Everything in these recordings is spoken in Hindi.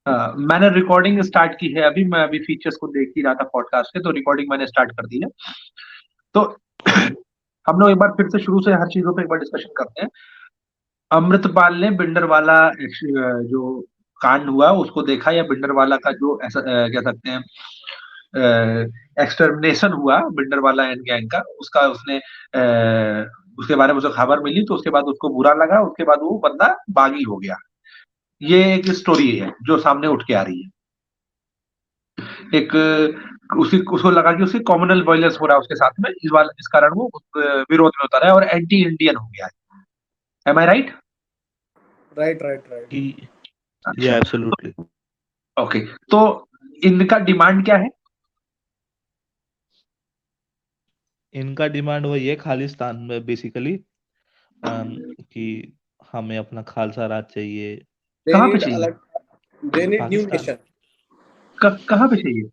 मैंने रिकॉर्डिंग स्टार्ट की है अभी, मैं अभी फीचर्स को देख ही रहा था पॉडकास्ट के, तो रिकॉर्डिंग मैंने स्टार्ट कर दी है। तो हम लोग एक बार फिर से शुरू से हर चीजों पे एक बार डिस्कशन करते हैं। अमृतपाल ने भिंडरवाला जो कांड हुआ उसको देखा, या भिंडरवाला का जो ऐसा कह सकते हैं एक्सटर्मिनेशन हुआ भिंडरवाला एंड गैंग का, उसका उसने उसके बारे में उसे खबर मिली, तो उसके बाद उसको बुरा लगा, उसके बाद वो बंदा बागी हो गया। ये एक स्टोरी है जो सामने उठ के आ रही है। एक उसी उसको लगा कि उसकी कॉमनल वायलेंस हो रहा है उसके साथ में, इस कारण वो विरोध में उतरा है और एंटी इंडियन हो गया है। एम आई राइट? Right right right. अच्छा, एब्सोल्युटली। ओके। तो इनका डिमांड क्या है? इनका डिमांड वही है खालिस्तान में बेसिकली, कि हमें अपना खालसा राज चाहिए। दे कहाँ पे नीड चाहिए? अलग, they need new Pakistan, nation. कहाँ पे चाहिए?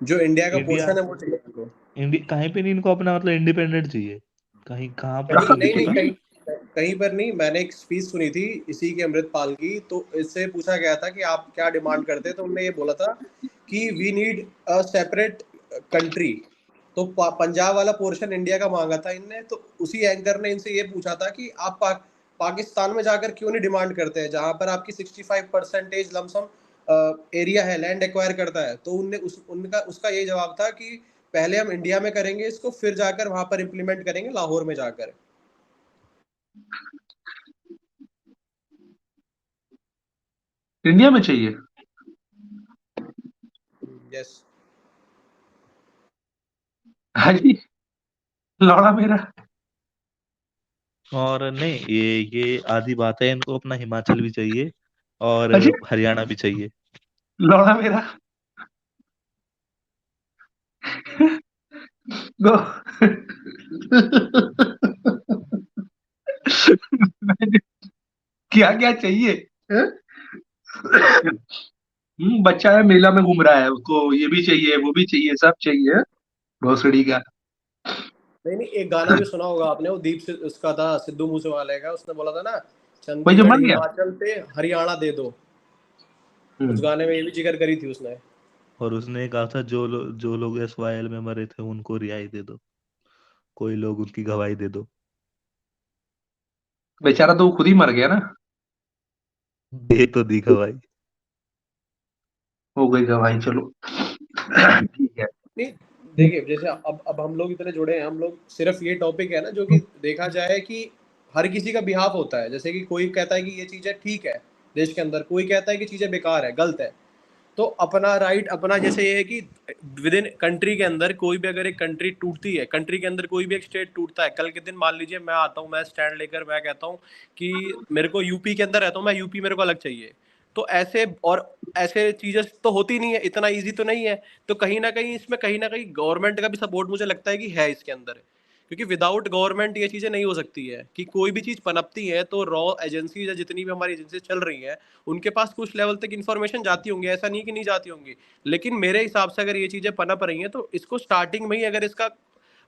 जो इंडिया का इंडिया, पोर्शन है वो चाहिए उनको। इंडिया कहीं पे नहीं, इनको अपना मतलब इंडिपेंडेंट चाहिए। कहीं कहाँ पर कहीं तो नहीं लिखे नहीं, नहीं। कहीं कहीं पर नहीं। मैंने एक स्पीच सुनी थी इसी के अमृतपाल की, तो इससे पूछा गया था कि आप क्या डिमांड करते हैं, तो उन्होंने ये बोला था कि we need a separate country. तो पंजाब वाला पोर्शन इंडिया का मांगा था इनने, तो उसी एंकर ने इनसे ये पूछा था कि आप पाकिस्तान में जाकर क्यों नहीं डिमांड करते हैं, जहां पर आपकी 65% लमसम एरिया है, लैंड एक्वायर करता है। तो उनका उसका ये जवाब था कि पहले हम इंडिया में करेंगे इसको, फिर जाकर वहां पर इम्प्लीमेंट करेंगे लाहौर में जाकर। इंडिया में चाहिए? यस। हाँ जी, लौड़ा मेरा। और नहीं, ये आधी बात है, इनको अपना हिमाचल भी चाहिए और हाँ जी, हरियाणा भी चाहिए। लौड़ा मेरा। दो। क्या क्या चाहिए? हैं? बच्चा है, मेला में घूम रहा है, उसको ये भी चाहिए वो भी चाहिए, सब चाहिए भोसड़ी का। नहीं नहीं, एक गाना भी सुना होगा आपने, वो दीप से उसका था, सिद्धू मूसेवाले का। उसने बोला था ना, वही जो चंडीगढ़ मर गया। हिमाचल पे हरियाणा दे दो। उस हम्म। गाने में ये भी जिक्र करी थी उसने। और उसने कहा था जो लोग SYL में मरे थे उनको रिहाई दे दो, कोई लोग उनकी गवाही दे दो। बेचारा तो वो खुद ही मर गया ना। दे तो दी गवाही। हो गई गवाही, चलो। ठीक है। नहीं, देखिए जैसे अब हम लोग इतने जुड़े हैं, हम लोग सिर्फ ये टॉपिक है ना जो कि देखा जाए कि हर किसी का बिहाफ होता है। जैसे कि कोई कहता है कि ये चीजें ठीक है देश के अंदर, कोई कहता है कि चीजें बेकार है, गलत है। तो अपना राइट अपना, जैसे ये है कि विद इन कंट्री के अंदर कोई भी अगर एक कंट्री टूटती है, कंट्री के अंदर कोई भी एक स्टेट टूटता है, कल के दिन मान लीजिए मैं आता हूँ, मैं स्टैंड लेकर मैं कहता हूँ कि मेरे को यूपी के अंदर रहता हूँ, मैं यूपी मेरे को अलग चाहिए। तो ऐसे और ऐसे चीजें तो होती नहीं है, इतना इजी तो नहीं है। तो कहीं ना कहीं गवर्नमेंट का भी सपोर्ट मुझे लगता है कि है इसके अंदर, क्योंकि विदाउट गवर्नमेंट ये चीजें नहीं हो सकती है। कि कोई भी चीज पनपती है तो रॉ एजेंसीज या जितनी भी हमारी एजेंसी चल रही हैं, उनके पास कुछ लेवल तक इन्फॉर्मेशन जाती होंगी, ऐसा नहीं कि नहीं जाती होंगी। लेकिन मेरे हिसाब से अगर ये चीजें पनप रही हैं तो इसको स्टार्टिंग में ही अगर इसका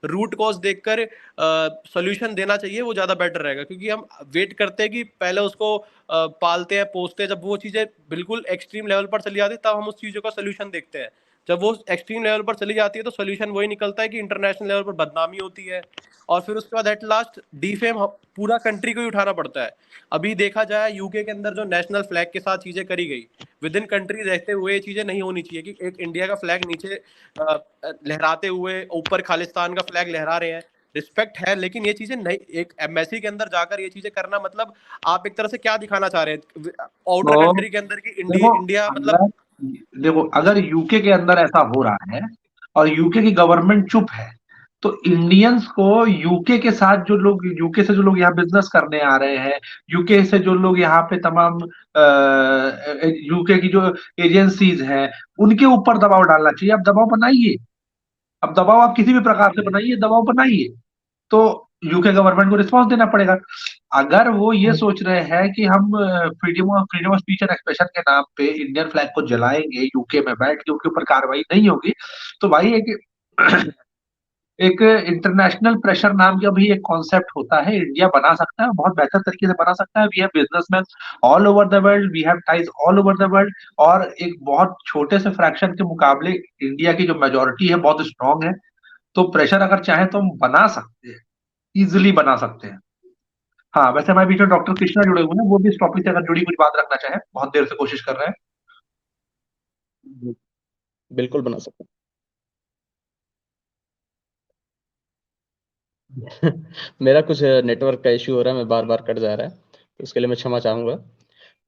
रूट कॉज देखकर सोल्यूशन देना चाहिए, वो ज्यादा बेटर रहेगा। क्योंकि हम वेट करते हैं कि पहले उसको पालते हैं पोसते हैं, जब वो चीजें बिल्कुल एक्सट्रीम लेवल पर चली जाती है तब हम उस चीजों का सोल्यूशन देखते हैं। जब वो एक्सट्रीम लेवल पर चली जाती है तो सोल्यूशन वही निकलता है कि इंटरनेशनल लेवल पर बदनामी होती है, और फिर उसके बाद एट लास्ट डीफेम पूरा कंट्री को ही उठाना पड़ता है। अभी देखा जाए यूके के अंदर जो नेशनल फ्लैग के साथ चीजें करी गई, विद इन कंट्री रहते हुए ये चीजें नहीं होनी चाहिए कि एक इंडिया का फ्लैग नीचे लहराते हुए ऊपर खालिस्तान का फ्लैग लहरा रहे हैं। रिस्पेक्ट है, लेकिन ये चीजें नहीं, एक एम्बेसी के अंदर जाकर ये चीजें करना मतलब आप एक तरह से क्या दिखाना चाह रहे हैं आउटर तो कंट्री के अंदर की इंडिया देखो, इंडिया मतलब। अगर देखो अगर यूके के अंदर ऐसा हो रहा है और यूके की गवर्नमेंट चुप है, तो इंडियंस को यूके के साथ जो लोग, यूके से जो लोग यहाँ बिजनेस करने आ रहे हैं, यूके से जो लोग यहाँ पे तमाम यूके की जो एजेंसीज हैं, उनके ऊपर दबाव डालना चाहिए। अब दबाव बनाइए, अब दबाव आप किसी भी प्रकार से बनाइए, दबाव बनाइए, तो यूके गवर्नमेंट को रिस्पॉन्स देना पड़ेगा। अगर वो ये सोच रहे हैं कि हम freedom of speech and expression के नाम पे इंडियन फ्लैग को जलाएंगे, यूके में बैठ के उनके ऊपर कार्रवाई नहीं होगी, तो भाई एक एक इंटरनेशनल प्रेशर नाम का भी एक कॉन्सेप्ट होता है, इंडिया बना सकता है, बहुत बेहतर तरीके से बना सकता है। We have businessman all over the world, we have ties all over the world, और एक बहुत छोटे से फ्रैक्शन के मुकाबले इंडिया की जो मेजोरिटी है बहुत स्ट्रांग है। तो प्रेशर अगर चाहे तो हम बना सकते हैं, इजिली बना सकते हैं। हाँ, वैसे हमारे बीच में डॉक्टर कृष्णा जुड़े हुए हैं, वो भी इस टॉपिक से अगर जुड़ी कुछ बात रखना चाहे, बहुत देर से कोशिश कर रहे हैं। बिल्कुल बना सकते हैं। मेरा कुछ नेटवर्क का इश्यू हो रहा है, मैं बार बार कट जा रहा है, तो उसके लिए मैं क्षमा चाहूंगा।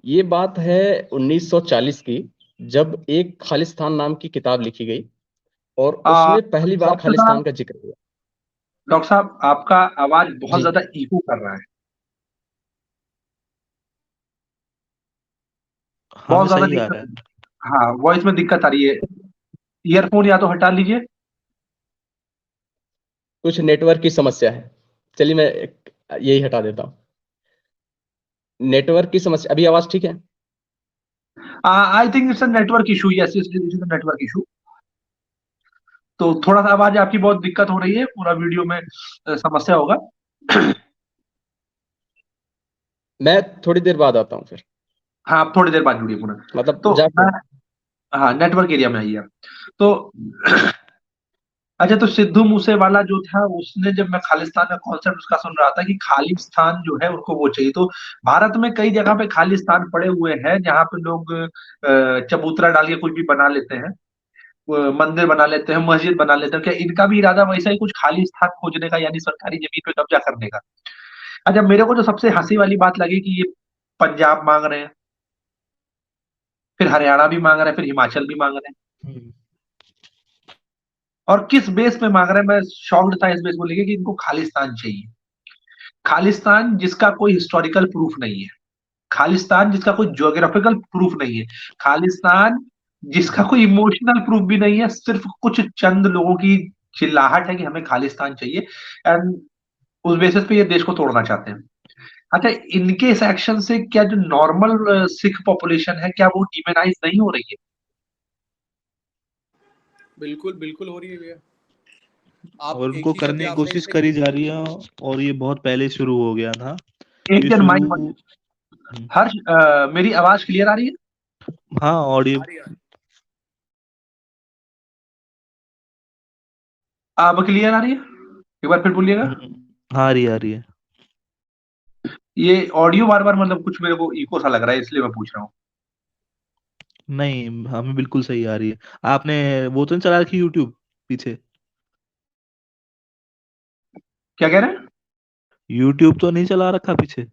ये बात है 1940 की, जब एक खालिस्तान नाम की किताब लिखी गई और उसमें पहली बार डॉक्टर खालिस्तान साहब, का जिक्र हुआ। डॉक्टर साहब आपका आवाज बहुत जी, ज्यादा इको कर रहा है, बहुत हमें ज्यादा सही आ रहा दिक्कत। है। हाँ, वॉइस में दिक्कत आ रही है। ईयरफोन या तो हटा लीजिए। कुछ नेटवर्क की समस्या है। चलिए मैं यही हटा देता हूँ। नेटवर्क की समस्या। अभी आवाज ठीक है? I think it's a network issue, yes it's network issue. तो थोड़ा सा आवाज आपकी बहुत दिक्कत हो रही है, पूरा वीडियो में समस्या होगा। मैं थोड़ी देर बाद आता हूँ फिर, हाँ, आप थोड़ी देर बाद जुड़िए पूरा। मतलब तो जाके। हाँ, नेटवर्क एरिया में आइए आप। तो अच्छा, तो सिद्धू मूसेवाला जो था, उसने, जब मैं खालिस्तान का कॉन्सेप्ट उसका सुन रहा था कि खालिस्तान जो है उनको वो चाहिए, तो भारत में कई जगह पे खालिस्तान पड़े हुए हैं जहाँ पे लोग चबूतरा डाल के कुछ भी बना लेते हैं, मंदिर बना लेते हैं, मस्जिद बना लेते हैं। क्या इनका भी इरादा वैसा ही कुछ खाली स्थान खोजने का, यानी सरकारी जमीन पे कब्जा करने का? अच्छा, मेरे को जो सबसे हंसी वाली बात लगी कि ये पंजाब मांग रहे हैं, फिर हरियाणा भी मांग रहे हैं, फिर हिमाचल भी मांग रहे हैं, हम्म। और किस बेस पे मांग रहे हैं? मैं शॉक्ड था इस बेस को लेके कि इनको खालिस्तान चाहिए। खालिस्तान जिसका कोई हिस्टोरिकल प्रूफ नहीं है, खालिस्तान जिसका कोई ज्योग्राफिकल प्रूफ नहीं है, खालिस्तान जिसका कोई इमोशनल प्रूफ भी नहीं है, सिर्फ कुछ चंद लोगों की चिल्लाहट है कि हमें खालिस्तान चाहिए, एंड उस बेसिस पे ये देश को तोड़ना चाहते हैं। अच्छा, इनके इस एक्शन से क्या जो नॉर्मल सिख पॉपुलेशन है, क्या वो डिमोनाइज नहीं हो रही है? बिल्कुल बिल्कुल हो रही है भैया। आप और एक उनको चीज अभी करने की आपने कोशिश जैसे करी जा रही है, और ये बहुत पहले शुरू हो गया था। एक ये जन शुरू। माइक। हर्ष, मेरी आवाज क्लियर आ रही है? हाँ, ऑडियो। आ रही है। अब क्लियर आ रही है? एक बार फिर बोलिएगा। हाँ, आ रही है, आ रही है। ये ऑडियो बार बार मतलब कुछ मेरे को इको सा लग रहा है, इसलिए मैं पूछ रहा हूँ। नहीं, हमें बिल्कुल सही आ रही है। आपने वो तो नहीं चला रखी यूट्यूब पीछे? क्या कह रहे हैं? यूट्यूब तो नहीं चला रखा पीछे?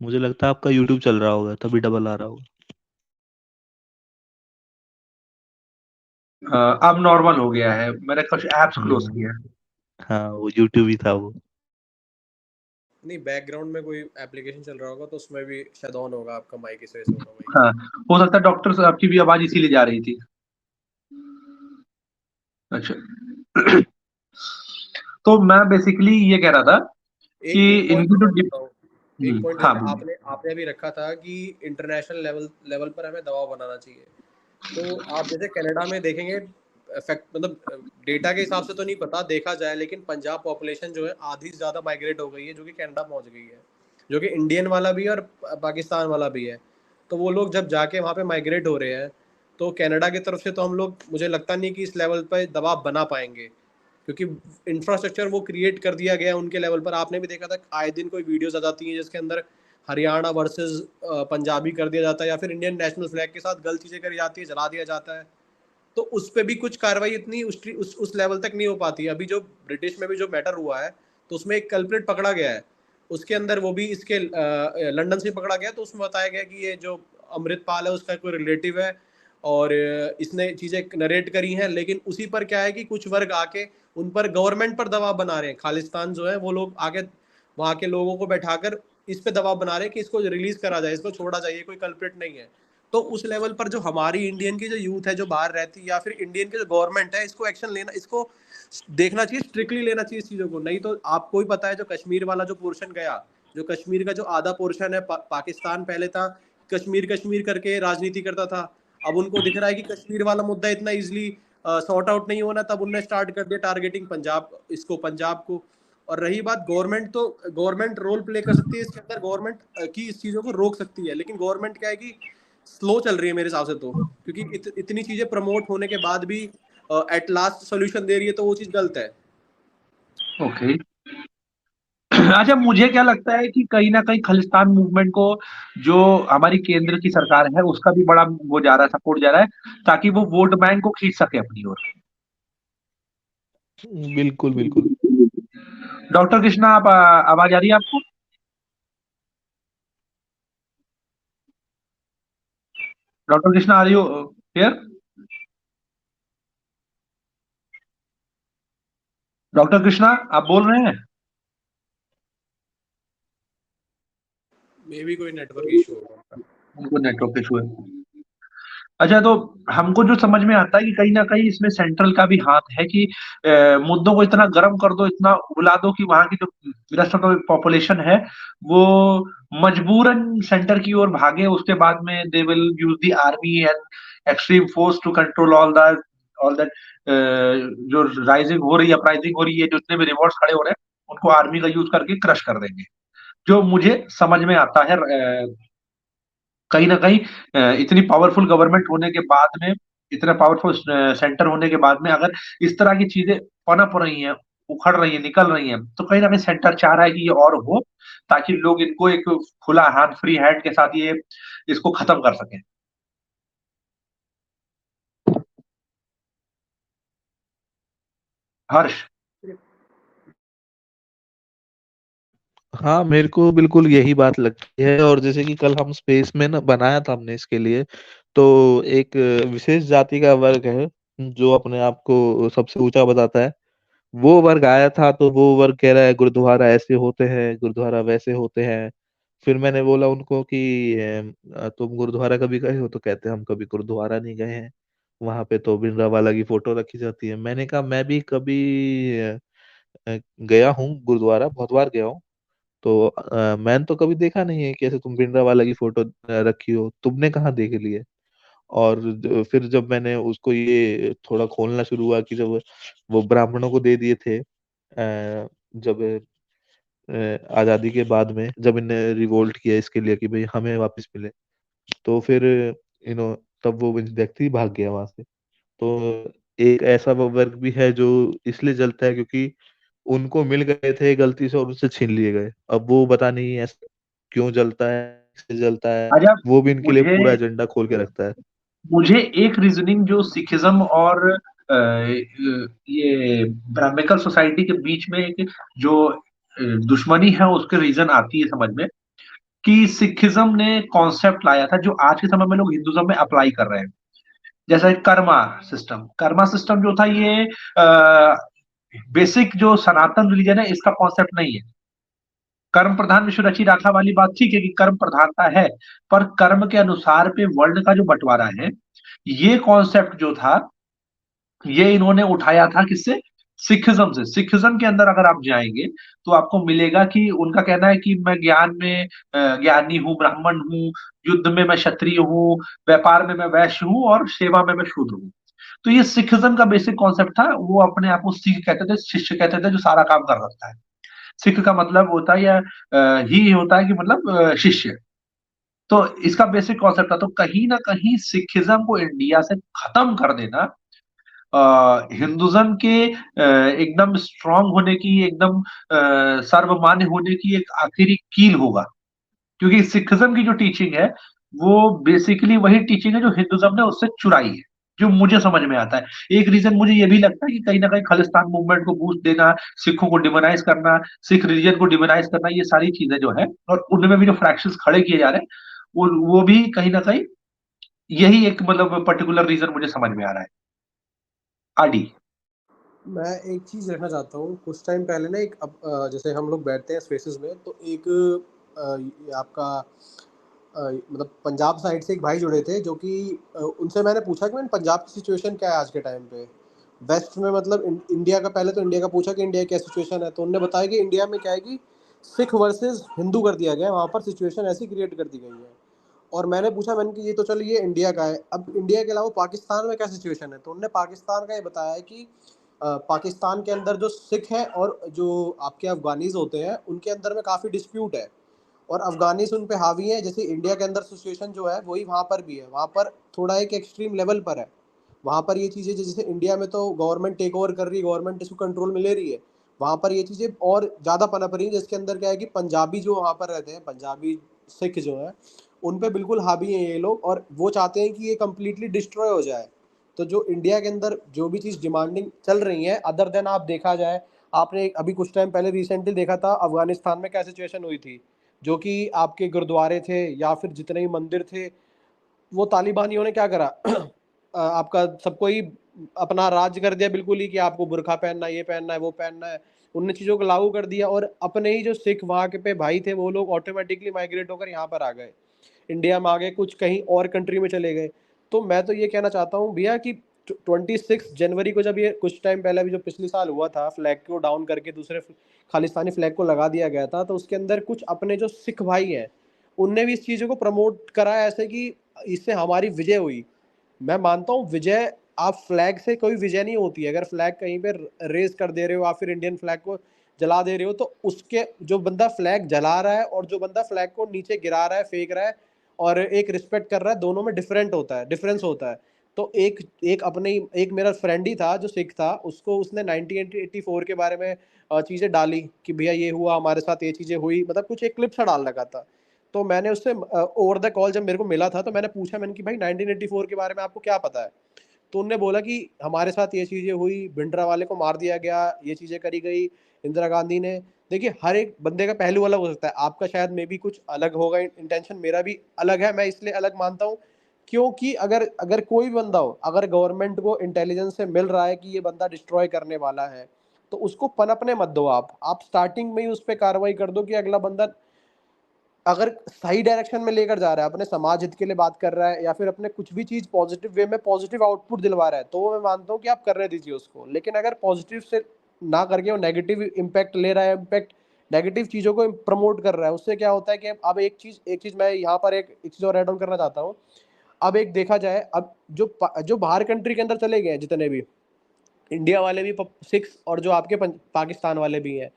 मुझे लगता है आपका यूट्यूब चल रहा होगा, तभी डबल आ रहा होगा। अब नॉर्मल हो गया है, मैंने कुछ एप्स क्लोज किया है। हाँ, वो यूट्यूब ही था वो। नहीं, बैकग्राउंड में कोई एप्लीकेशन चल रहा होगा तो उसमें भी शट ऑन होगा आपका माइक, इस वजह से होगा भाई। हाँ, हो सकता है डॉक्टर साहब की भी आवाज इसीलिए जा रही थी। अच्छा। तो मैं बेसिकली ये कह रहा था कि एक पॉइंट इनकी और जो मैं बताऊं, एक पॉइंट हाँ, जैसे बोलिए। आपने आपने अभी रखा था कि इंटरनेशनल लेवल पर हमें दबाव बनाना चाहिए। तो आप जैसे कनाडा में देखेंगे, इफेक्ट मतलब डेटा के हिसाब से तो नहीं पता देखा जाए, लेकिन पंजाब पॉपुलेशन जो है आधी से ज़्यादा माइग्रेट हो गई है, जो कि कनाडा पहुंच गई है, जो कि इंडियन वाला भी है और पाकिस्तान वाला भी है। तो वो लोग जब जाके वहाँ पे माइग्रेट हो रहे हैं, तो कनाडा की तरफ से तो हम लोग, मुझे लगता नहीं कि इस लेवल पर दबाव बना पाएंगे, क्योंकि इंफ्रास्ट्रक्चर वो क्रिएट कर दिया गया है उनके लेवल पर। आपने भी देखा था आए दिन कोई वीडियोस आ जाती हैं जिसके अंदर हरियाणा वर्सेस पंजाबी कर दिया जाता है, या फिर इंडियन नेशनल फ्लैग के साथ गलत चीज़ें करी जाती है, जला दिया जाता है। तो उस पर भी कुछ कार्रवाई इतनी उस लेवल तक नहीं हो पाती है। अभी जो ब्रिटिश में भी जो मैटर हुआ है, तो उसमें एक कल्प्रिट पकड़ा गया है, उसके अंदर वो भी इसके लंदन से पकड़ा गया, तो उसमें बताया गया कि ये जो अमृतपाल है उसका कोई रिलेटिव है, और इसने चीज़ें नरेट करी हैं। लेकिन उसी पर क्या है कि कुछ वर्ग आके उन पर, गवर्नमेंट पर दबाव बना रहे हैं। खालिस्तान जो है वो लोग आके वहाँ के लोगों को बैठाकर इस पे दबाव बना रहे हैं कि इसको रिलीज करा जाए, इसको छोड़ा जाए, ये कोई कल्प्रिट नहीं है। तो उस लेवल पर जो हमारी इंडियन की जो यूथ है जो बाहर रहती है, या फिर इंडियन की जो गवर्नमेंट है, इसको एक्शन लेना, इसको देखना चाहिए, स्ट्रिक्टली लेना चाहिए इस चीज़ों को। नहीं तो आपको ही पता है जो कश्मीर वाला जो पोर्शन गया, जो कश्मीर का जो आधा पोर्शन है, पाकिस्तान पहले था, कश्मीर कश्मीर करके राजनीति करता था। अब उनको दिख रहा है कि कश्मीर वाला मुद्दा इतना इजीली सॉर्ट आउट नहीं होना, तब उनने स्टार्ट कर दिया टारगेटिंग पंजाब को। और रही बात गवर्नमेंट, तो गवर्नमेंट रोल प्ले कर सकती है इसके अंदर, गवर्नमेंट की इस चीज़ों को रोक सकती है, लेकिन गवर्नमेंट क्या है कि स्लो चल रही है मेरे हिसाब से, तो क्योंकि इतनी चीज़ें प्रमोट होने के बाद भी एट लास्ट सोल्यूशन दे रही है, तो वो चीज़ गलत है। ओके। अच्छा, मुझे क्या लगता है कि कहीं ना कहीं खालिस्तान मूवमेंट को जो हमारी केंद्र की सरकार है उसका भी बड़ा वो जा रहा है, सपोर्ट जा रहा है, ताकि वो वोट बैंक को खींच सके अपनी ओर। बिल्कुल बिल्कुल। डॉक्टर कृष्णा, आप आवाज आ रही है आपको? डॉक्टर कृष्णा, आ रही हो हियर? डॉक्टर कृष्णा, आप बोल रहे हैं? मे बी कोई नेटवर्क इशू होगा। उनको नेटवर्क इशू है। अच्छा, तो हमको जो समझ में आता है कि कहीं ना कहीं इसमें सेंट्रल का भी हाथ है कि मुद्दों को इतना गर्म कर दो, इतना उबला दो कि वहां की जो रेस्ट ऑफ द पॉपुलेशन है वो मजबूरन सेंटर की ओर भागे। उसके बाद में they will use the army and extreme force to control all that जो राइजिंग हो रही है, अपराइजिंग हो रही है, जो जितने भी रिवॉल्ट्स खड़े हो रहे हैं उनको आर्मी का यूज करके क्रश कर देंगे। जो मुझे समझ में आता है कहीं ना कहीं इतनी पावरफुल गवर्नमेंट होने के बाद में, इतना पावरफुल सेंटर होने के बाद में, अगर इस तरह की चीजें पनप रही हैं, उखड़ रही हैं, निकल रही हैं, तो कहीं ना कहीं सेंटर चाह रहा है कि ये और हो, ताकि लोग इनको एक खुला हाथ, फ्री हैंड के साथ ये इसको खत्म कर सकें। हर्ष? हाँ, मेरे को बिल्कुल यही बात लगती है। और जैसे कि कल हम स्पेस में ना बनाया था हमने इसके लिए, तो एक विशेष जाति का वर्ग है जो अपने आप को सबसे ऊंचा बताता है, वो वर्ग आया था। तो वो वर्ग कह रहा है गुरुद्वारा ऐसे होते हैं, गुरुद्वारा वैसे होते हैं। फिर मैंने बोला उनको कि तुम गुरुद्वारा कभी गए हो? तो कहते हैं हम कभी गुरुद्वारा नहीं गए हैं, वहां पे तो भिंडरावाला की फोटो रखी जाती है। मैंने कहा मैं भी कभी गया हूँ गुरुद्वारा, बहुत बार गया हूँ। तो मैंने तो कभी देखा नहीं है कि ऐसे तुम भिंडरावाला की फोटो रखी हो, तुमने कहाँ देख ली है? और फिर जब मैंने उसको ये थोड़ा खोलना शुरू हुआ कि जब वो ब्राह्मणों को दे दिए थे, जब आजादी के बाद में, जब इन्हें रिवोल्ट किया इसके लिए कि भाई हमें वापस मिले, तो फिर तब वो व्यक्ति भाग गया वहां से। तो एक ऐसा वो वर्ग भी है जो इसलिए जलता है क्योंकि उनको मिल गए थे गलती से और उससे छीन लिए गए। अब वो पता नहीं ऐसा क्यों जलता है, किससे जलता है, अच्छा, वो भी इनके लिए मुझे पूरा एजेंडा खोल के रखता है। मुझे एक रीजनिंग जो सिखिज्म और ये ब्राह्मणिकल सोसाइटी के बीच में एक जो दुश्मनी है उसके रीजन आती है समझ में, कि सिखिज्म ने कॉन्सेप्ट लाया था जो आज के समय में लोग हिंदुज्म में अप्लाई कर रहे हैं। जैसा कर्मा सिस्टम जो था, ये बेसिक जो सनातन रिलीजन है इसका कॉन्सेप्ट नहीं है। कर्म प्रधान विश्व रची राखा वाली बात ठीक है कि कर्म प्रधानता है, पर कर्म के अनुसार पे वर्ल्ड का जो बंटवारा है, ये कॉन्सेप्ट जो था ये इन्होंने उठाया था किससे? सिखिज्म से। सिखिज्म के अंदर अगर आप जाएंगे तो आपको मिलेगा कि उनका कहना है कि मैं ज्ञान में ज्ञानी हूँ, ब्राह्मण हूँ, युद्ध में मैं क्षत्रिय हूँ, व्यापार में मैं वैश्य हूँ और सेवा में मैं शूद्र हूँ। तो ये सिखिज्म का बेसिक कॉन्सेप्ट था। वो अपने आप को सिख कहते थे, शिष्य कहते थे, जो सारा काम कर सकता है। सिख का मतलब होता है या ही होता है कि मतलब शिष्य। तो इसका बेसिक कॉन्सेप्ट था। तो कहीं ना कहीं सिखिज्म को इंडिया से खत्म कर देना हिंदुज्म के एकदम स्ट्रांग होने की, एकदम सर्वमान्य होने की एक आखिरी कील होगा। क्योंकि सिखिज्म की जो टीचिंग है वो बेसिकली वही टीचिंग है जो हिंदुज्म ने उससे चुराई है, जो मुझे समझ में आता है। एक रीजन मुझे ये भी लगता है कि कहीं ना कहीं खालिस्तान मूवमेंट को बूस्ट देना, सिखों को डिमोनाइज करना, सिख रिलीजन को डिमोनाइज करना, ये सारी चीजें जो है, और उनमें भी जो फ्रैक्शंस खड़े किए जा रहे हैं, वो भी कहीं ना कहीं यही एक मतलब पर्टिकुलर रीजन मुझे समझ में आ रहा है। आडी? मैं एक चीज़ रखना चाहता हूँ। कुछ टाइम पहले ना एक जैसे हम लोग बैठते हैं स्पेसेस में, तो एक ये आपका मतलब पंजाब साइड से एक भाई जुड़े थे, जो कि उनसे मैंने पूछा कि मैंने पंजाब की सिचुएशन क्या है आज के टाइम पे वेस्ट में, मतलब इंडिया का, पहले तो इंडिया का पूछा कि इंडिया की क्या सिचुएशन है, तो उन्होंने बताया कि इंडिया में क्या है कि सिख वर्सेस हिंदू कर दिया गया है, वहाँ पर सिचुएशन ऐसी क्रिएट कर दी गई है। और मैंने पूछा, मैंने कि ये तो चलो ये इंडिया का है, अब इंडिया के अलावा पाकिस्तान में क्या सिचुएशन है? तो उन्होंने पाकिस्तान का ये बताया है कि पाकिस्तान के अंदर जो सिख हैं और जो आपके अफगानीज होते हैं उनके अंदर में काफ़ी डिस्प्यूट है, और अफगानीज उन पे हावी है। जैसे इंडिया के अंदर सिचुएशन जो है वही वहाँ पर भी है, वहाँ पर थोड़ा एक एक्सट्रीम लेवल पर है। वहाँ पर ये चीज़ें, जैसे इंडिया में तो गवर्नमेंट टेक ओवर कर रही है, गवर्नमेंट इसको कंट्रोल में ले रही है, वहाँ पर ये चीज़ें और ज़्यादा पनप रही है। जिसके अंदर क्या है कि पंजाबी जो वहाँ पर रहते हैं, पंजाबी सिख जो है, उन पे बिल्कुल हावी हैं ये लोग, और वो चाहते हैं कि ये कम्प्लीटली डिस्ट्रॉय हो जाए। तो जो इंडिया के अंदर जो भी चीज़ डिमांडिंग चल रही है, अदर देन आप देखा जाए, आपने अभी कुछ टाइम पहले रिसेंटली देखा था अफगानिस्तान में क्या सिचुएशन हुई थी, जो कि आपके गुरुद्वारे थे या फिर जितने भी मंदिर थे, वो तालिबानियों ने क्या करा आपका सबको ही अपना राज कर दिया बिल्कुल ही, कि आपको बुरखा पहनना, ये पहनना है, वो पहनना है। उनने चीज़ों को लागू कर दिया, और अपने ही जो सिख वहाँ के पे भाई थे वो लोग ऑटोमेटिकली माइग्रेट होकर यहाँ पर आ गए, इंडिया में आ गए, कुछ कहीं और कंट्री में चले गए। तो मैं तो ये कहना चाहता हूँ भैया कि 26 जनवरी को, जब ये कुछ टाइम पहले भी जो पिछले साल हुआ था, फ्लैग को डाउन करके दूसरे खालिस्तानी फ्लैग को लगा दिया गया था, तो उसके अंदर कुछ अपने जो सिख भाई हैं उनने भी इस चीज़ों को प्रमोट करा ऐसे कि इससे हमारी विजय हुई। मैं मानता हूँ विजय, आप फ्लैग से कोई विजय नहीं होती है। अगर फ्लैग कहीं पे रेस कर दे रहे हो, या फिर इंडियन फ्लैग को जला दे रहे हो, तो उसके जो बंदा फ्लैग जला रहा है और जो बंदा फ्लैग को नीचे गिरा रहा है, फेंक रहा है और एक रिस्पेक्ट कर रहा है, दोनों में डिफरेंस होता है। तो एक एक अपने एक मेरा फ्रेंड ही था जो सिख था, उसको उसने 1984 के बारे में चीज़ें डाली कि भैया ये हुआ हमारे साथ, ये चीज़ें हुई, मतलब कुछ एक क्लिप सा डाल लगा था। तो मैंने उससे ओवर द कॉल जब मेरे को मिला था, तो मैंने पूछा, मैंने कि भाई 1984 के बारे में आपको क्या पता है? तो उन्होंने बोला कि हमारे साथ ये चीज़ें हुई, भिंडरावाले को मार दिया गया, ये चीज़ें करी गई इंदिरा गांधी ने। देखिए, हर एक बंदे का पहलू अलग हो सकता है, आपका शायद मे बी कुछ अलग होगा इंटेंशन, मेरा भी अलग है। मैं इसलिए अलग मानता हूँ क्योंकि अगर अगर कोई भी बंदा हो, अगर गवर्नमेंट को इंटेलिजेंस से मिल रहा है कि ये बंदा डिस्ट्रॉय करने वाला है, तो उसको पनपने मत दो। आप स्टार्टिंग में ही उस पर कार्रवाई कर दो कि अगला बंदा अगर सही डायरेक्शन में लेकर जा रहा है, अपने समाज हित के लिए बात कर रहा है, या फिर अपने कुछ भी चीज़ पॉजिटिव वे में पॉजिटिव आउटपुट दिलवा रहा है, तो मैं मानता हूँ कि आप कर रहे दीजिए उसको। लेकिन अगर पॉजिटिव से ना करके वो नेगेटिव इम्पैक्ट ले रहा है, इम्पैक्ट नेगेटिव चीज़ों को प्रमोट कर रहा है, उससे क्या होता है कि अब एक चीज़ मैं यहाँ पर एक चीज़ और ऐड ऑन करना चाहता हूँ। अब एक देखा जाए, अब जो बाहर कंट्री के अंदर चले गए हैं जितने भी इंडिया वाले भी, सिक्स, और जो आपके पाकिस्तान वाले भी हैं,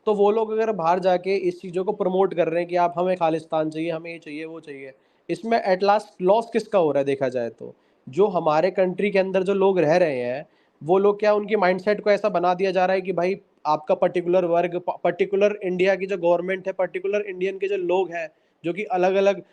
तो वो लोग अगर बाहर जाके इस चीज़ों को प्रमोट कर रहे हैं कि आप हमें खालिस्तान चाहिए, हमें ये चाहिए, वो चाहिए, इसमें एट लास्ट लॉस किसका हो रहा है देखा जाए तो? जो हमारे कंट्री के अंदर जो लोग रह रहे हैं, वो लोग क्या, उनकी माइंडसेट को ऐसा बना दिया जा रहा है कि भाई आपका पर्टिकुलर वर्ग, पर्टिकुलर इंडिया की जो गवर्नमेंट है, पर्टिकुलर इंडियन के जो लोग हैं, जो कि अलग अलग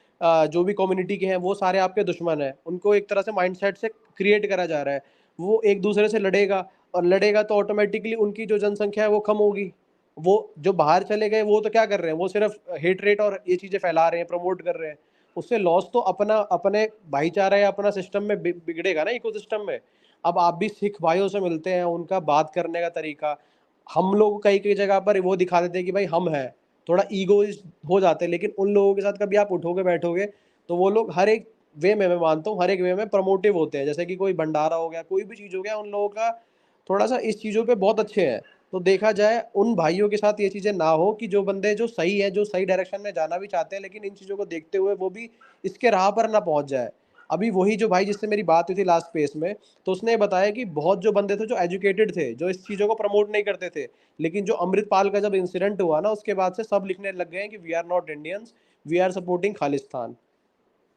जो भी कम्युनिटी के हैं, वो सारे आपके दुश्मन हैं। उनको एक तरह से माइंडसेट से क्रिएट करा जा रहा है। वो एक दूसरे से लड़ेगा, और लड़ेगा तो ऑटोमेटिकली उनकी जो जनसंख्या है वो कम होगी। वो जो बाहर चले गए वो तो क्या कर रहे हैं, वो सिर्फ हेट रेट और ये चीज़ें फैला रहे हैं, प्रमोट कर रहे हैं। उससे लॉस तो अपना अपने भाईचारा या अपना सिस्टम में बिगड़ेगा ना, इकोसिस्टम में। अब आप भी सिख भाइयों से मिलते हैं, उनका बात करने का तरीका, हम लोग कई कई जगह पर वो दिखा देते हैं कि भाई हम हैं, थोड़ा ईगोइस्ट हो जाते हैं। लेकिन उन लोगों के साथ कभी आप उठोगे बैठोगे, तो वो लोग हर एक वे में, मैं मानता हूँ हर एक वे में प्रमोटिव होते हैं। जैसे कि कोई भंडारा हो गया, कोई भी चीज़ हो गया, उन लोगों का थोड़ा सा इस चीज़ों पे बहुत अच्छे हैं। तो देखा जाए उन भाइयों के साथ ये चीज़ें ना हो, कि जो बंदे जो सही है, जो सही डायरेक्शन में जाना भी चाहते हैं, लेकिन इन चीज़ों को देखते हुए वो भी इसके राह पर ना पहुंच जाए। अभी वही जो भाई जिससे मेरी बात हुई थी लास्ट पेस में, तो उसने बताया कि बहुत जो बंदे थे जो एजुकेटेड थे, जो इस चीज़ों को प्रमोट नहीं करते थे, लेकिन जो अमृतपाल का जब इंसिडेंट हुआ ना, उसके बाद से सब लिखने लग गए हैं कि we are not Indians, we are supporting Khalistan.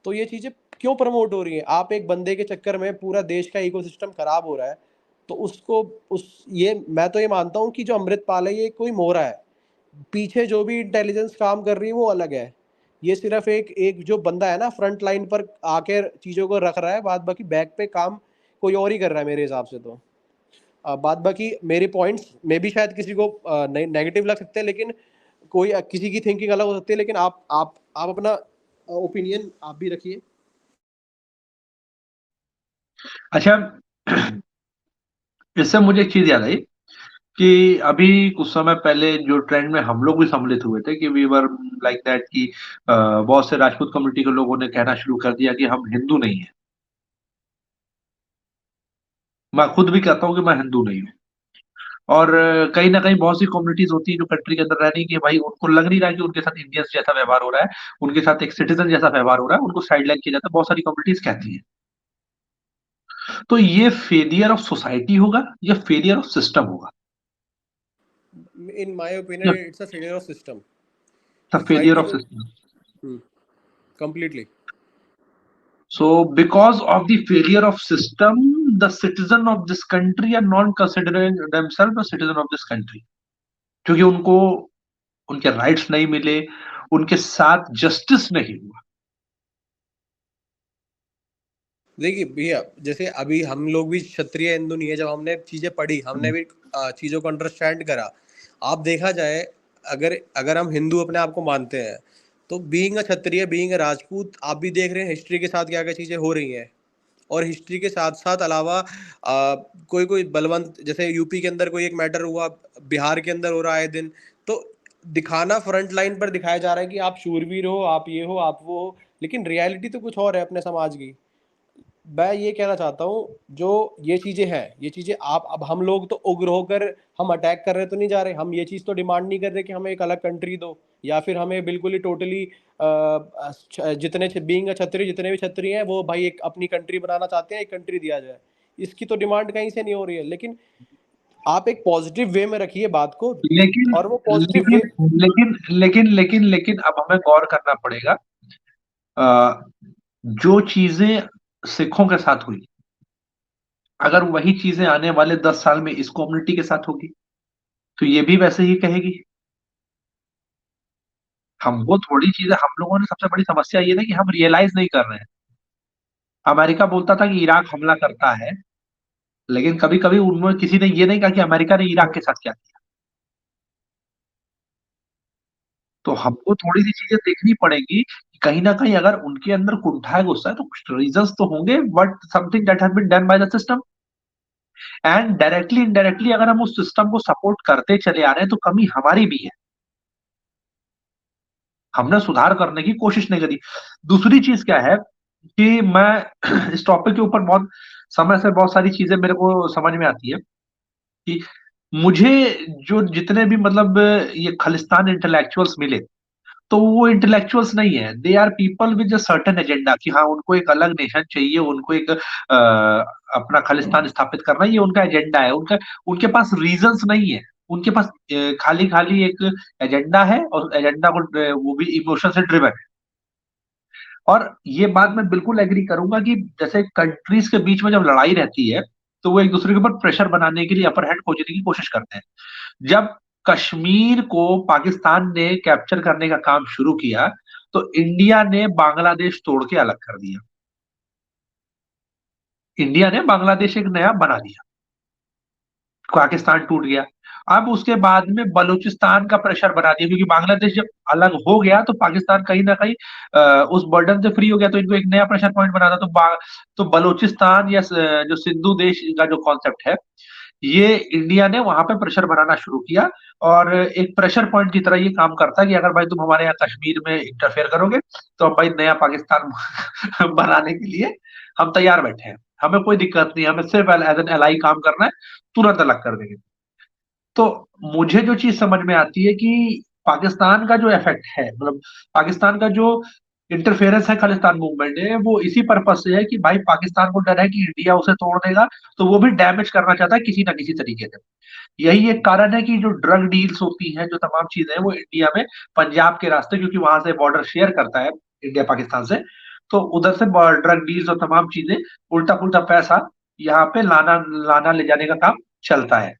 तो ये चीज़ें क्यों प्रमोट हो रही हैं? आप एक बंदे के चक्कर में पूरा देश का इकोसिस्टम खराब हो रहा है। तो उसको उस ये मैं तो ये मानता हूँ कि जो अमृतपाल है ये कोई मोहरा है। पीछे जो भी इंटेलिजेंस काम कर रही है वो अलग है। ये सिर्फ एक एक जो बंदा है ना फ्रंट लाइन पर आके चीज़ों को रख रहा है, बाद बाकी बैक पे काम कोई और ही कर रहा है मेरे हिसाब से तो। बाद बाकी मेरे पॉइंट्स में भी शायद किसी को नेगेटिव लग सकते हैं, लेकिन कोई किसी की थिंकिंग अलग हो सकती है। लेकिन आप अपना ओपिनियन आप भी रखिए। अच्छा, इससे मुझे एक चीज याद आई कि अभी कुछ समय पहले जो ट्रेंड में हम लोग भी सम्मिलित हुए थे कि वी वर लाइक दैट कि बहुत से राजपूत कम्युनिटी के लोगों ने कहना शुरू कर दिया कि हम हिंदू नहीं है। मैं खुद भी कहता हूँ कि मैं हिंदू नहीं हूँ। और कहीं ना कहीं बहुत सी कम्युनिटीज होती है जो कंट्री के अंदर रह रही, कि भाई उनको लग नहीं रहा है कि उनके साथ इंडियंस जैसा व्यवहार हो रहा है, उनके साथ एक सिटीजन जैसा व्यवहार हो रहा है, उनको साइडलाइन किया जाता है, बहुत सारी कम्युनिटीज कहती है। तो ये फेलियर ऑफ सोसाइटी होगा या फेलियर ऑफ सिस्टम होगा? इन माय या opinion it's a failure of system. Failure society of को system? Completely. So, because of the failure of system, the citizen of this country are not considering themselves a citizen of this country, क्योंकि उनको उनके राइट्स नहीं मिले, उनके साथ जस्टिस नहीं हुआ। देखिए भैया, जैसे अभी हम लोग भी क्षत्रिय हिंदू नहीं है, जब हमने चीजें पढ़ी, हमने भी चीजों को अंडरस्टैंड करा। आप देखा जाए, अगर अगर हम हिंदू अपने आप को मानते हैं, तो being a Kshatriya, being a Rajput, आप भी देख रहे हैं हिस्ट्री के साथ क्या क्या चीजें हो रही हैं। और हिस्ट्री के साथ साथ अलावा कोई कोई बलवंत, जैसे यूपी के अंदर कोई एक मैटर हुआ, बिहार के अंदर हो रहा है दिन, तो दिखाना फ्रंट लाइन पर दिखाया जा रहा है कि आप शूरवीर हो, आप ये हो, आप वो हो, लेकिन रियलिटी तो कुछ और है अपने समाज की। मैं ये कहना चाहता हूँ, जो ये चीज़ें हैं, ये चीज़ें आप, अब हम लोग तो उग्र होकर हम अटैक कर रहे तो नहीं जा रहे, हम ये चीज़ तो डिमांड नहीं कर रहे कि हमें एक अलग कंट्री दो, या फिर हमें बिल्कुल ही टोटली जितने बीइंग क्षत्रिय, जितने भी क्षत्रिय हैं वो भाई एक अपनी कंट्री बनाना चाहते हैं, एक कंट्री दिया जाए, इसकी तो डिमांड कहीं से नहीं हो रही है। लेकिन आप एक पॉजिटिव वे में रखिए बात को, लेकिन और वो पॉजिटिव वे। लेकिन अब हमें गौर करना पड़ेगा। जो चीजें सिखों के साथ हुई, अगर वही चीजें आने वाले 10 साल में इस कम्युनिटी के साथ होगी, तो ये भी वैसे ही कहेगी। हमको थोड़ी चीजें, हम लोगों ने सबसे बड़ी समस्या ये ना कि हम रियलाइज नहीं कर रहे हैं। अमेरिका बोलता था कि इराक हमला करता है, लेकिन कभी कभी उनमें किसी ने ये नहीं कहा कि अमेरिका ने इराक के साथ क्या किया। तो हमको थोड़ी सी चीजें देखनी पड़ेगी कि कहीं ना कहीं अगर उनके अंदर कुंठा है, गुस्सा है, तो कुछ रीजंस तो होंगे, but something that has been done by the system. And directly indirectly अगर हम उस सिस्टम को सपोर्ट करते चले आ रहे हैं, तो कमी हमारी भी है। हमने सुधार करने की कोशिश नहीं करी। दूसरी चीज क्या है कि मैं इस टॉपिक के ऊपर बहुत समय से बहुत सारी चीजें मेरे को समझ में आती है कि मुझे जो जितने भी मतलब ये खालिस्तान इंटेलेक्चुअल्स मिले, तो वो इंटेलेक्चुअल्स नहीं है, they are people with a certain agenda, कि हाँ उनको एक अलग नेशन चाहिए, उनको एक अपना खालिस्तान स्थापित करना, ये उनका एजेंडा है। उनका उनके पास रीजंस नहीं है, उनके पास खाली खाली एक एजेंडा है, और एजेंडा को वो भी इमोशन से ड्रिवन है। और ये बात मैं बिल्कुल एग्री करूंगा कि जैसे कंट्रीज के बीच में जब लड़ाई रहती है, तो वो एक दूसरे के ऊपर प्रेशर बनाने के लिए अपर हैंड खोजने की कोशिश करते हैं। जब कश्मीर को पाकिस्तान ने कैप्चर करने का काम शुरू किया, तो इंडिया ने बांग्लादेश तोड़ के अलग कर दिया। इंडिया ने बांग्लादेश एक नया बना दिया, पाकिस्तान टूट गया। अब उसके बाद में बलूचिस्तान का प्रेशर बना दिया, क्योंकि बांग्लादेश जब अलग हो गया तो पाकिस्तान कहीं ना कहीं उस बर्डन से फ्री हो गया, तो इनको एक नया प्रेशर पॉइंट बना था। तो बलूचिस्तान या जो सिंधु देश का जो कॉन्सेप्ट है, ये इंडिया ने वहां पे प्रेशर बनाना शुरू किया, और एक प्रेशर पॉइंट की तरह ये काम करता है कि अगर भाई तुम हमारे यहाँ कश्मीर में इंटरफेयर करोगे, तो हम भाई नया पाकिस्तान बनाने के लिए हम तैयार बैठे हैं, हमें कोई दिक्कत नहीं, हमें सिर्फ एज एन एलाई काम करना है, तुरंत अलग कर देंगे। तो मुझे जो चीज समझ में आती है कि पाकिस्तान का जो इफेक्ट है, मतलब पाकिस्तान का जो इंटरफेरेंस है खालिस्तान मूवमेंट में, वो इसी पर्पज से है कि भाई पाकिस्तान को डर है कि इंडिया उसे तोड़ देगा, तो वो भी डैमेज करना चाहता है किसी ना किसी तरीके से। यही एक कारण है कि जो ड्रग डील्स होती हैं, जो तमाम चीजें हैं, वो इंडिया में पंजाब के रास्ते, क्योंकि वहां से बॉर्डर शेयर करता है इंडिया पाकिस्तान से, तो उधर से ड्रग डील्स और तमाम चीजें, उल्टा पुल्टा पैसा यहाँ पे लाना लाना ले जाने का काम चलता है।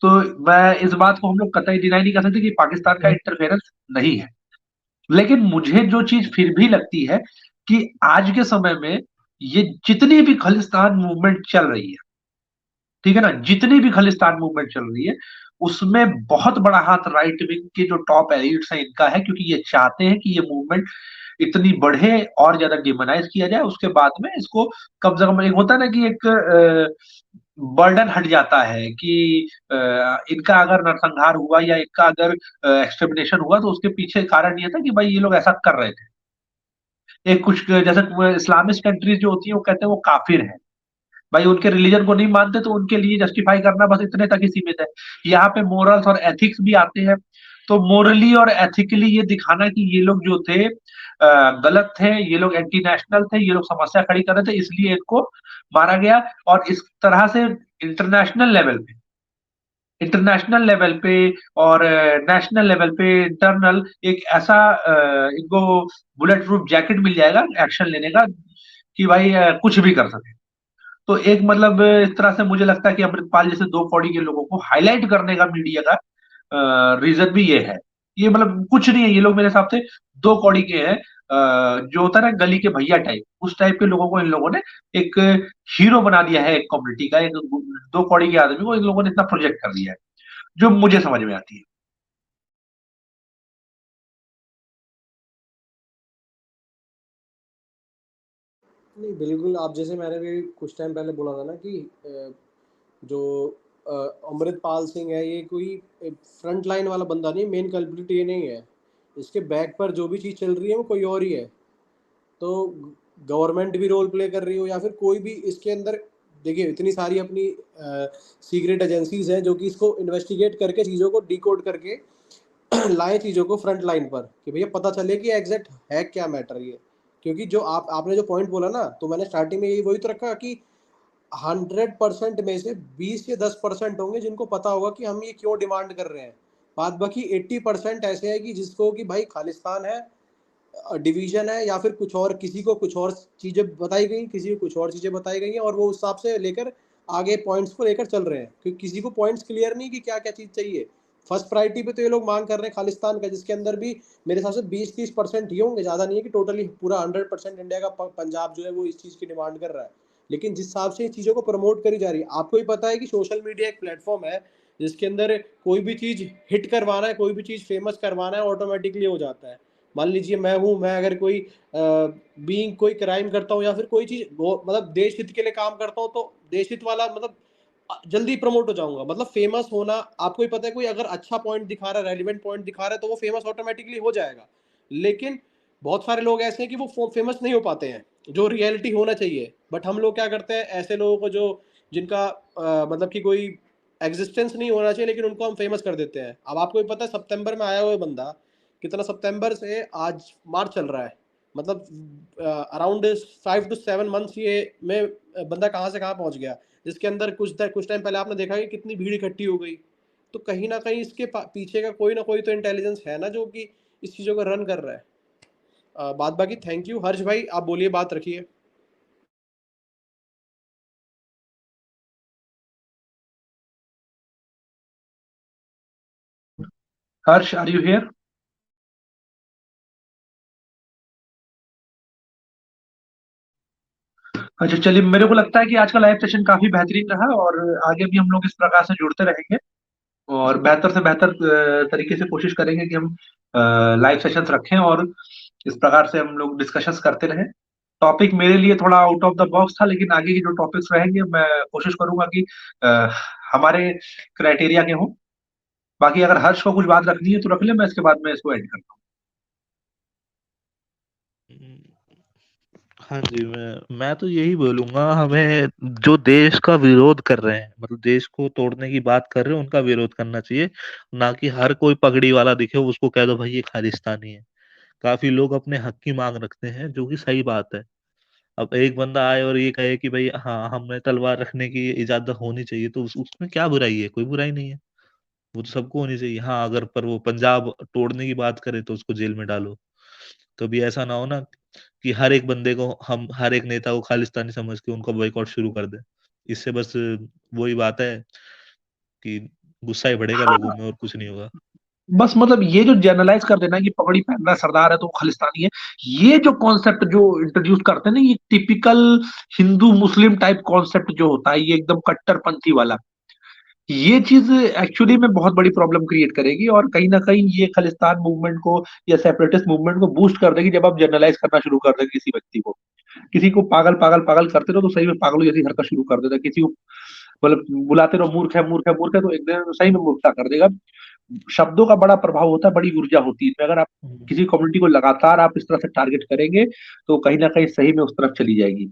तो मैं इस बात को हम लोग कतई डिनाई नहीं कर सकते कि पाकिस्तान का इंटरफेरेंस नहीं है। लेकिन मुझे जो चीज फिर भी लगती है कि आज के समय में ये जितनी भी खालिस्तान मूवमेंट चल रही है, ठीक है ना, जितनी भी खालिस्तान मूवमेंट चल रही है, उसमें बहुत बड़ा हाथ राइट विंग के जो टॉप एलिट्स हैं इनका है, क्योंकि ये चाहते हैं कि ये मूवमेंट इतनी बढ़े और ज्यादा डिमोनाइज किया जाए, उसके बाद में इसको कम से कम, एक होता है ना कि एक बर्डन हट जाता है कि इनका अगर नरसंहार हुआ या इनका अगर एक्सटर्मिनेशन हुआ, तो उसके पीछे कारण ये था कि भाई ये लोग ऐसा कर रहे थे। एक कुछ जैसे इस्लामिस्ट कंट्रीज जो होती है, वो कहते हैं वो काफिर है, भाई उनके रिलीजन को नहीं मानते तो उनके लिए जस्टिफाई करना बस इतने तक ही सीमित है। यहाँ पे मोरल्स और एथिक्स भी आते हैं। तो मोरली और एथिकली ये दिखाना कि ये लोग जो थे गलत थे, ये लोग एंटी नेशनल थे, ये लोग समस्या खड़ी कर रहे थे, इसलिए इनको मारा गया। और इस तरह से इंटरनेशनल लेवल पे इंटरनेशनल लेवल पे और नेशनल लेवल पे इंटरनल एक ऐसा इनको बुलेट प्रूफ जैकेट मिल जाएगा एक्शन लेने का कि भाई कुछ भी कर सके। तो एक मतलब इस तरह से मुझे लगता है कि अमृतपाल जैसे दो कौड़ी के लोगों को हाईलाइट करने का मीडिया का रीजन भी ये है। ये मतलब कुछ नहीं है, ये लोग मेरे हिसाब से दो कौड़ी के हैं। जो होता है ना गली के भैया टाइप, उस टाइप के लोगों को इन लोगों ने एक हीरो बना दिया है, एक कम्युनिटी का। एक दो कौड़ी के आदमी को इन लोगों ने इतना प्रोजेक्ट कर दिया है, जो मुझे समझ में आती है। नहीं बिल्कुल, आप जैसे मैंने भी कुछ टाइम पहले बोला था ना कि जो अमृतपाल सिंह है ये कोई फ्रंट लाइन वाला बंदा नहीं, मेन कल्प्रिट ये नहीं है। इसके बैक पर जो भी चीज़ चल रही है वो कोई और ही है। तो गवर्नमेंट भी रोल प्ले कर रही हो या फिर कोई भी इसके अंदर, देखिए इतनी सारी अपनी सीक्रेट एजेंसीज हैं जो कि इसको इन्वेस्टिगेट करके चीज़ों को डिकोड करके लाए चीज़ों को फ्रंट लाइन पर, कि भैया पता चले कि एग्जैक्ट है क्या मैटर ये। क्योंकि जो आपने जो पॉइंट बोला ना, तो मैंने स्टार्टिंग में यही वही तो रखा कि 100% में से 20 से 10% होंगे जिनको पता होगा कि हम ये क्यों डिमांड कर रहे हैं। बाद बाकी 80% ऐसे है कि जिसको कि भाई खालिस्तान है, डिवीजन है, या फिर कुछ और, किसी को कुछ और चीज़ें बताई गई, किसी को कुछ और चीज़ें बताई गई हैं, और वो उस हिसाब से लेकर आगे पॉइंट्स को लेकर चल रहे हैं, क्योंकि किसी को पॉइंट्स क्लियर नहीं कि क्या क्या चीज़ चाहिए। फर्स्ट प्रायोरिटी पे तो ये लोग मांग कर रहे हैं खालिस्तान का, जिसके अंदर भी मेरे हिसाब से 20-30% ही होंगे, ज़्यादा नहीं है कि टोटली पूरा 100% इंडिया का पंजाब जो है वो इस चीज़ की डिमांड कर रहा है। लेकिन जिस हिसाब से चीज़ों को प्रमोट करी जा रही है, आपको ही पता है कि सोशल मीडिया एक प्लेटफॉर्म है जिसके अंदर कोई भी चीज़ हिट करवाना है, कोई भी चीज़ फेमस करवाना है, ऑटोमेटिकली हो जाता है। मान लीजिए मैं अगर कोई बीइंग कोई क्राइम करता हूँ या फिर कोई चीज़ मतलब देश हित के लिए काम करता हूँ, तो देश हित वाला मतलब जल्दी प्रमोट हो जाऊंगा। मतलब फेमस होना, आपको ही पता है, कोई अगर अच्छा पॉइंट दिखा रहा है, रेलिवेंट पॉइंट दिखा रहा है, तो वो फेमस ऑटोमेटिकली हो जाएगा। लेकिन बहुत सारे लोग ऐसे हैं कि वो फेमस नहीं हो पाते हैं, जो रियलिटी होना चाहिए। बट हम लोग क्या करते हैं, ऐसे लोगों को जो जिनका मतलब कि कोई एग्जिस्टेंस नहीं होना चाहिए, लेकिन उनको हम फेमस कर देते हैं। अब आपको भी पता है सितंबर में आया हुआ बंदा, कितना सितंबर से आज मार्च चल रहा है, मतलब अराउंड 5 to 7 मंथ्स ये में बंदा कहाँ से कहाँ पहुंच गया, जिसके अंदर कुछ टाइम पहले आपने देखा कि कितनी भीड़ इकट्ठी हो गई। तो कहीं ना कहीं इसके पीछे का कोई ना कोई तो इंटेलिजेंस है ना, जो कि इस चीज़ों को रन कर रहा है। बात बाकी, थैंक यू हर्ष भाई, आप बोलिए, बात रखिए। हर्ष, आर यू हियर? अच्छा चलिए, मेरे को लगता है कि आज का लाइव सेशन काफी बेहतरीन रहा और आगे भी हम लोग इस प्रकार से जुड़ते रहेंगे और बेहतर से बेहतर तरीके से कोशिश करेंगे कि हम लाइव सेशंस रखें और इस प्रकार से हम लोग डिस्कशंस करते रहें। टॉपिक मेरे लिए थोड़ा आउट ऑफ द बॉक्स था, लेकिन आगे की जो टॉपिक्स रहेंगे मैं कोशिश करूंगा कि अ, हमारे क्राइटेरिया के हों। बाकी अगर हर्ष को कुछ बात रखनी है तो रख ले, मैं इसके बाद में इसको एड करता हाँ जी, मैं तो यही बोलूंगा, हमें जो देश का विरोध कर रहे हैं, मतलब देश को तोड़ने की बात कर रहे हैं, उनका विरोध करना चाहिए। ना कि हर कोई पगड़ी वाला दिखे उसको कह दो भाई ये खालिस्तानी है। काफी लोग अपने हक की मांग रखते हैं, जो कि सही बात है। अब एक बंदा आए और ये कहे कि भाई हाँ हमें तलवार रखने की इजाजत होनी चाहिए, तो उसमें क्या बुराई है? कोई बुराई नहीं है, वो तो सबको होनी चाहिए। हाँ, अगर पर वो पंजाब तोड़ने की बात करे तो उसको जेल में डालो। कभी ऐसा ना हो ना कि हर एक बंदे को, हम हर एक नेता को खालिस्तानी समझ के उनको बॉयकॉट शुरू कर दे। इससे बस वही बात है कि गुस्सा ही बढ़ेगा लोगों हूँ। में, और कुछ नहीं होगा। बस मतलब ये जो जनरलाइज कर देना कि पगड़ी पहनना सरदार है तो वो खालिस्तानी है, ये जो कॉन्सेप्ट जो इंट्रोड्यूस करते हैं ना, ये टिपिकल हिंदू मुस्लिम टाइप कॉन्सेप्ट जो होता है, ये एकदम कट्टरपंथी वाला, ये चीज एक्चुअली में बहुत बड़ी प्रॉब्लम क्रिएट करेगी और कहीं ना कहीं ये खालिस्तान मूवमेंट को या सेपरेटिस्ट मूवमेंट को बूस्ट कर देगी। जब आप जनरलाइज करना शुरू कर देंगे किसी व्यक्ति को, किसी को पागल पागल पागल करते रहो तो सही में पागलों जैसी हरकत शुरू कर देता है। किसी को मतलब बुलाते रहो मूर्ख है मूर्ख है मूर्ख है, तो एक दिन सही में मूर्खता कर देगा। शब्दों का बड़ा प्रभाव होता है, बड़ी ऊर्जा होती है इसमें। अगर आप हम्म। किसी कम्युनिटी को लगातार आप इस तरह से टारगेट करेंगे तो कहीं ना कहीं सही में उस तरफ चली जाएगी।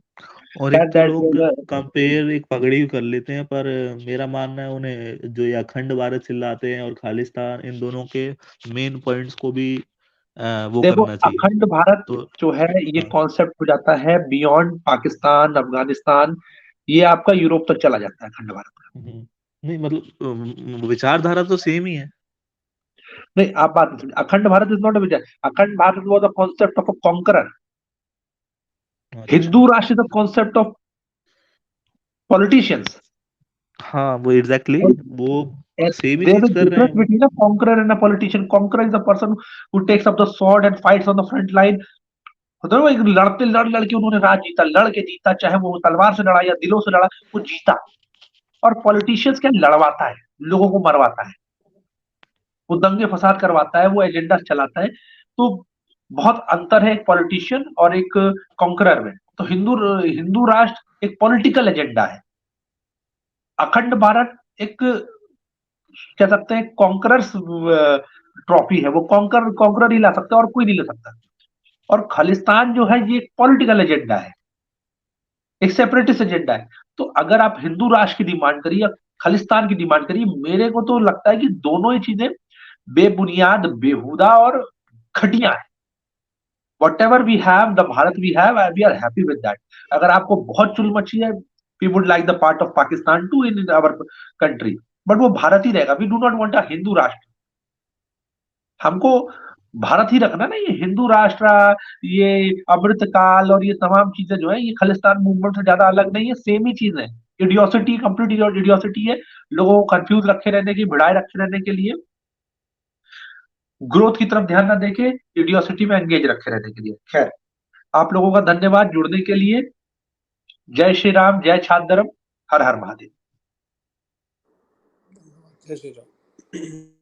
और एक That तो that लोग was a कंपेयर एक पगड़ी कर लेते हैं, पर मेरा मानना है उन्हें जो ये अखंड भारत चिल्लाते हैं और खालिस्तान, इन दोनों के मेन पॉइंट्स को भी वो देखो करना चाहिए। अखंड भारत तो जो है ये हाँ, कॉन्सेप्ट हो जाता है बियॉन्ड पाकिस्तान, अफगानिस्तान, ये आपका यूरोप तक चला जाता है अखंड भारत का। नहीं मतलब विचारधारा तो सेम ही है। नहीं आप बात नहीं समझे, अखंड भारत इज नॉट अ विजय, अखंड Bharat was the concept of a conqueror. अच्छा, हिंदू राष्ट्र is the concept of politicians. हाँ वो एग्जैक्टली वो सेम ही There's चीज a कर रहे difference हैं। between a conqueror and a politician. Conqueror is the person who takes up the sword and fights on the front line. होता है वो, एक लड़ते लड़ के उन्होंने राज जीता, लड़ के जीता, चाहे वो तलवार से लड़ा या दिलों से लड़ा, वो जीता। और पॉलिटिशियंस क्या, लड़वाता है, लोगों को मरवाता है, वो दंगे फसाद करवाता है, वो एजेंडा चलाता है। तो बहुत अंतर है एक पॉलिटिशियन और एक कॉन्करर में। तो हिंदू हिंदू राष्ट्र एक पॉलिटिकल एजेंडा है, अखंड भारत एक कह सकते हैं कॉन्करर्स ट्रॉफी है, वो कॉन्करर ही ला सकता है और कोई नहीं ले सकता। और खालिस्तान जो है ये एक पॉलिटिकल एजेंडा है, एक सेपरेटिस्ट एजेंडा है। तो अगर आप हिंदू राष्ट्र की डिमांड करिए या खालिस्तान की डिमांड करिए, मेरे को तो लगता है कि दोनों ही चीजें बेबुनियाद, बेहुदा और घटिया है। Whatever we have, the Bharat we have, we are happy with that. अगर आपको बहुत चुल मची है, we would like the part of Pakistan too in our country, but वो भारत ही रहेगा। We do not want a Hindu Rashtra, हमको भारत ही रखना ना। ये हिंदू राष्ट्र, ये अमृतकाल और ये तमाम चीजें जो है, ये खालिस्तान मूवमेंट से ज्यादा अलग नहीं है, सेम ही चीज है। इडियोसिटी, कंप्लीट इडियोसिटी है, लोगों को कंफ्यूज रखे रहने की, भिड़ाए रखे रहने के लिए, ग्रोथ की तरफ ध्यान ना देके इडियोसिटी में एंगेज रखे रहने के लिए। खैर, आप लोगों का धन्यवाद जुड़ने के लिए। जय श्री राम, जय छात्र धर्म, हर हर महादेव। जय श्री राम।